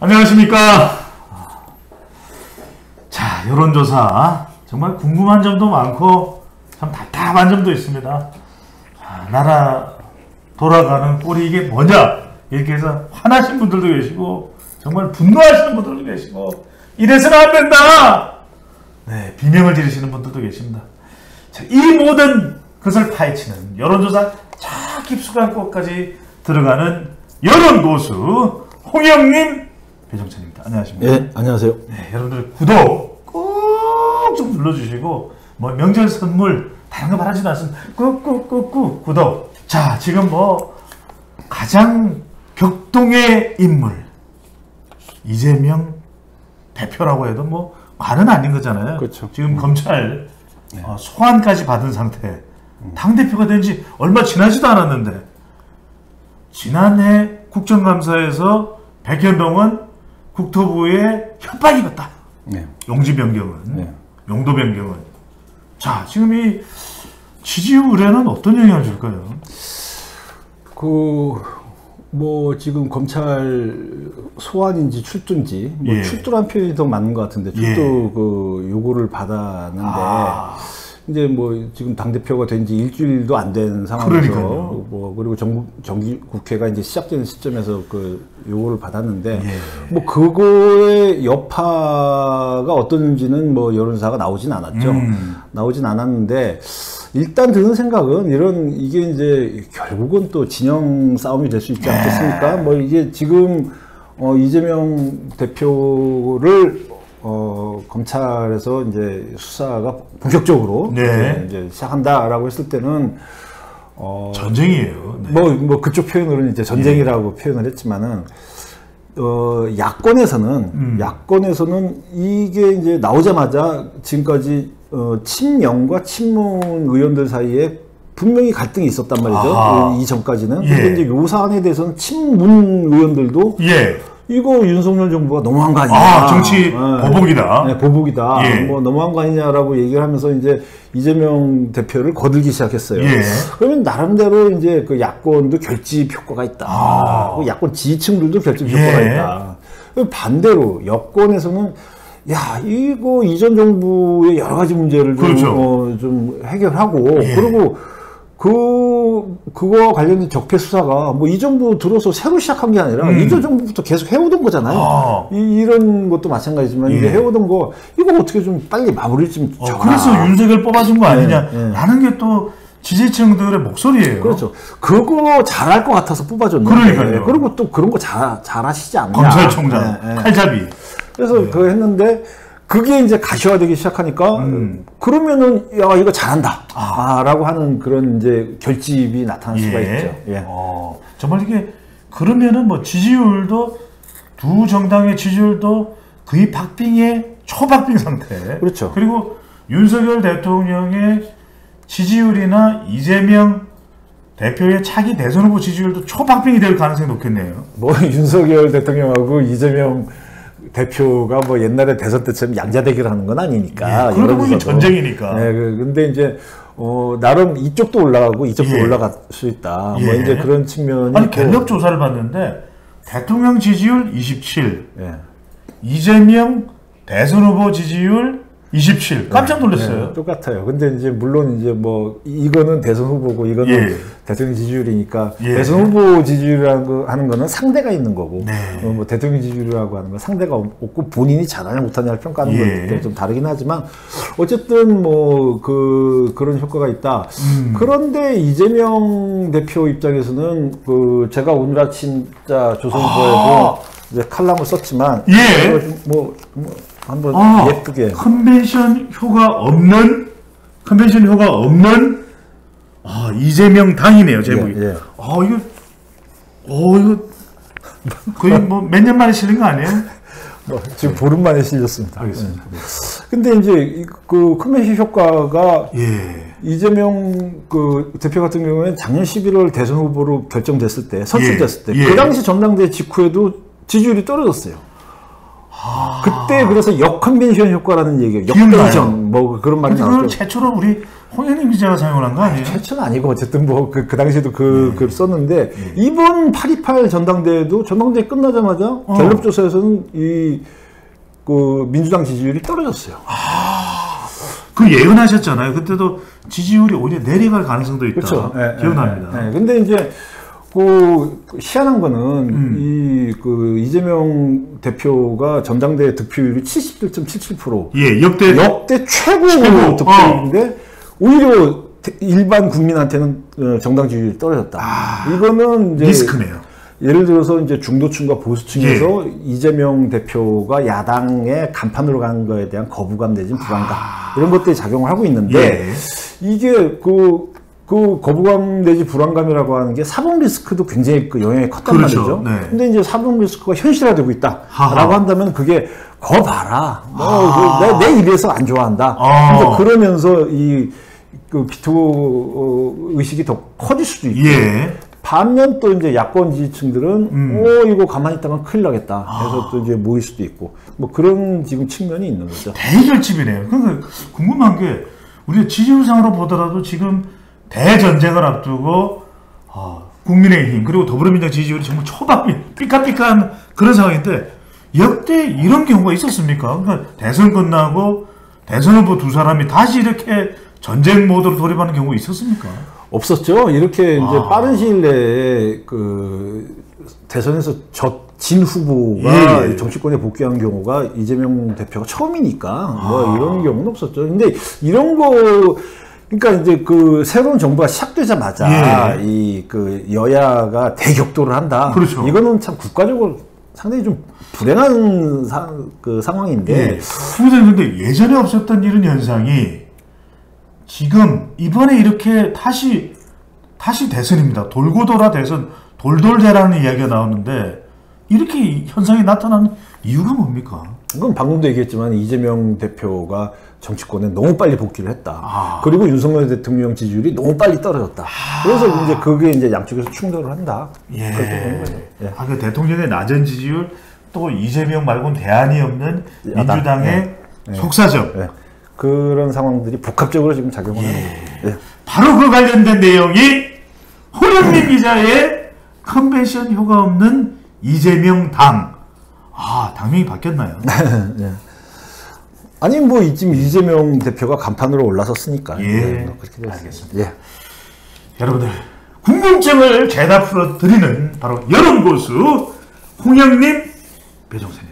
안녕하십니까. 자, 여론조사 정말 궁금한 점도 많고 참 답답한 점도 있습니다. 나라 돌아가는 꼴이 이게 뭐냐 이렇게 해서 화나신 분들도 계시고 정말 분노하시는 분들도 계시고 이래서는 안 된다, 네, 비명을 지르시는 분들도 계십니다. 자, 이 모든 것을 파헤치는 여론조사 저 깊숙한 곳까지 들어가는 여론고수 홍영님, 배정찬입니다. 안녕하십니까? 예, 안녕하세요. 네, 여러분들 구독 꼭 좀 눌러주시고 뭐 명절 선물 다른 거 바라지도 않습니다. 꾹꾹꾹꾹 구독. 자, 지금 뭐 가장 격동의 인물 이재명 대표라고 해도 뭐 과는 아닌 거잖아요. 그렇죠. 지금 검찰 소환까지 받은 상태. 당대표가 된 지 얼마 지나지도 않았는데 지난해 국정감사에서 백현동은 국토부에 협박이 갔다. 네. 용지 변경은, 네. 용도 변경은. 자, 지금 이 지지율에는 어떤 영향을 줄까요? 뭐 지금 검찰 소환인지 출두인지 뭐 예. 출두란 표현이 더 맞는 것 같은데 출두 예. 그 요구를 받았는데 이제 뭐 지금 당 대표가 된 지 일주일도 안 된 상황에서 그러니까요. 뭐 그리고 정기 국회가 이제 시작되는 시점에서 그 요구를 받았는데 예. 뭐 그거의 여파가 어떤지는 뭐 여론조사가 나오진 않았죠. 나오진 않았는데 일단 드는 생각은 이게 이제 결국은 또 진영 싸움이 될 수 있지 않겠습니까? 뭐 이게 지금 이재명 대표를 검찰에서 이제 수사가 본격적으로 네. 이제 시작한다라고 했을 때는 전쟁이에요. 네. 뭐 그쪽 표현으로는 이제 전쟁이라고 표현을 했지만은 야권에서는 이게 이제 나오자마자 지금까지 친명과 친문 의원들 사이에 분명히 갈등이 있었단 말이죠. 이전까지는. 예. 근데 이제 요 사안에 대해서는 친문 의원들도 예. 이거 윤석열 정부가 너무한 거 아니냐. 정치 보복이다. 네, 보복이다. 예. 뭐 너무한 거 아니냐라고 얘기를 하면서 이제 이재명 대표를 거들기 시작했어요. 예. 그러면 나름대로 이제 그 야권도 결집 효과가 있다. 그 야권 지지층들도 결집 효과가 있다. 반대로 여권에서는 야, 이거 이전 정부의 여러 가지 문제를 좀, 그렇죠. 좀 해결하고, 그리고 그거와 관련된 적폐 수사가 뭐 이 정부 들어서 새로 시작한 게 아니라 이전 정부부터 계속 해오던 거잖아요. 이런 것도 마찬가지지만 이제 해오던 거, 이거 어떻게 좀 빨리 마무리 좀 그래서 윤석열 뽑아준 거 아니냐라는 게 또 지지층들의 목소리예요. 그렇죠. 그거 잘할 것 같아서 뽑아줬는데. 그러니까요. 그리고 또 그런 거 잘하시지 않냐. 검찰총장, 칼잡이. 그래서 그거 했는데, 그게 이제 가시화되기 시작하니까, 그러면은, 야, 이거 잘한다. 라고 하는 그런 이제 결집이 나타날 수가 있죠. 예. 정말 이게, 그러면은 뭐 지지율도, 두 정당의 지지율도 거의 박빙의 초박빙 상태. 그렇죠. 그리고 윤석열 대통령의 지지율이나 이재명 대표의 차기 대선 후보 지지율도 초박빙이 될 가능성이 높겠네요. 뭐, 윤석열 대통령하고 이재명 대표가 뭐 옛날에 대선 때처럼 양자대결 하는 건 아니니까. 그러다 보니 전쟁이니까. 네, 근데 이제, 나름 이쪽도 올라가고 이쪽도 올라갈 수 있다. 뭐 이제 그런 측면이. 아니, 갤럽 조사를 봤는데, 대통령 지지율 27, 예. 이재명 대선 후보 지지율 27. 깜짝 놀랐어요. 네, 똑같아요. 근데 이제 물론 이제 뭐 이거는 대선 후보고 이거는 대통령 지지율이니까 대선 후보 지지율이라는 거 하는 거는 상대가 있는 거고 뭐 대통령 지지율이라고 하는 건 상대가 없고 본인이 잘하냐 못하냐를 평가하는 것도 좀 다르긴 하지만 어쨌든 뭐 그런 효과가 있다. 그런데 이재명 대표 입장에서는 제가 오늘 아침 조선일보에도 이제 칼럼을 썼지만 뭐 한번 예쁘게 컨벤션 효과 없는 이재명 당이네요, 제목이. 이거 거의 뭐 몇 년 만에 실린 거 아니에요? 지금 보름 만에 실렸습니다. 알겠습니다. 근데 이제 그 컨벤션 효과가 이재명 대표 같은 경우에는 작년 11월 대선 후보로 결정됐을 때, 선출됐을 때, 그 당시 전당대 직후에도 지지율이 떨어졌어요. 그때 그래서 역컨벤션 효과라는 얘기예요. 역컨벤션 뭐 그런 말이 나왔죠. 그걸 최초로 우리 홍현희 기자가 사용을 한 거 아니에요? 최초는 아니고 어쨌든 뭐 그 당시에도 글 썼는데 이번 8.28 전당대회도 전당대회 끝나자마자 갤럽 조사에서는 그 민주당 지지율이 떨어졌어요. 그 예언하셨잖아요. 그때도 지지율이 오히려 내려갈 가능성도 있다. 그렇죠. 기억납니다. 근데 이제 그 희한한 거는 그 이재명 대표가 전당대회 득표율이 77.77%. 예, 역대 최고 득표율인데 오히려 일반 국민한테는 정당 지지율이 떨어졌다. 이거는 이제 리스크네요. 예를 들어서 이제 중도층과 보수층에서 이재명 대표가 야당의 간판으로 간 거에 대한 거부감 내지는 불안감 이런 것들이 작용을 하고 있는데 이게 그 거부감 내지 불안감이라고 하는 게 사법 리스크도 굉장히 그 영향이 컸단 말이죠. 근데 이제 사법 리스크가 현실화되고 있다라고 한다면 그게 거 봐라. 내 입에서 안 좋아한다. 그러면서 그 비토 의식이 더 커질 수도 있고. 반면 또 이제 야권 지지층들은 이거 가만히 있다가 큰일 나겠다 해서 또 이제 모일 수도 있고 뭐 그런 지금 측면이 있는 거죠. 대결집이네요. 그러니까 궁금한 게 우리가 지지율상으로 보더라도 지금 대전쟁을 앞두고 국민의힘 그리고 더불어민주당 지지율이 정말 초박이 삐까삐까한 그런 상황인데 역대 이런 경우가 있었습니까? 그러니까 대선 끝나고 대선 후보 두 사람이 다시 이렇게 전쟁 모드로 돌입하는 경우가 있었습니까? 없었죠. 이렇게 이제 빠른 시일 내에 그 대선에서 진 후보가 정치권에 복귀한 경우가 이재명 대표가 처음이니까 뭐 이런 경우는 없었죠. 근데 이런 거 그러니까 이제 그 새로운 정부가 시작되자마자 이 그 여야가 대격돌을 한다. 그렇죠. 이거는 참 국가적으로 상당히 좀 불행한 상황인데. 선생님 근데 예전에 없었던 이런 현상이 지금 이번에 이렇게 다시 대선입니다. 돌고 돌아 대선 돌돌대라는 이야기가 나오는데 이렇게 현상이 나타나는 이유가 뭡니까? 그건 방금도 얘기했지만 이재명 대표가 정치권에 너무 빨리 복귀를 했다. 그리고 윤석열 대통령 지지율이 너무 빨리 떨어졌다. 그래서 이제 그게 이제 양쪽에서 충돌을 한다. 그렇게 보는 거죠. 그 대통령의 낮은 지지율 또 이재명 말고는 대안이 없는 민주당의 속사정. 그런 상황들이 복합적으로 지금 작용을 하는 거예요. 바로 그 관련된 내용이 홍영민 기자의 컨벤션 효과 없는 이재명 당. 당명이 바뀌었나요? 아니 뭐 지금 이재명 대표가 간판으로 올라섰으니까. 그렇게 됐습니다. 알겠습니다. 여러분들 궁금증을 죄다 풀어드리는 바로 여론고수 홍영민 배종생.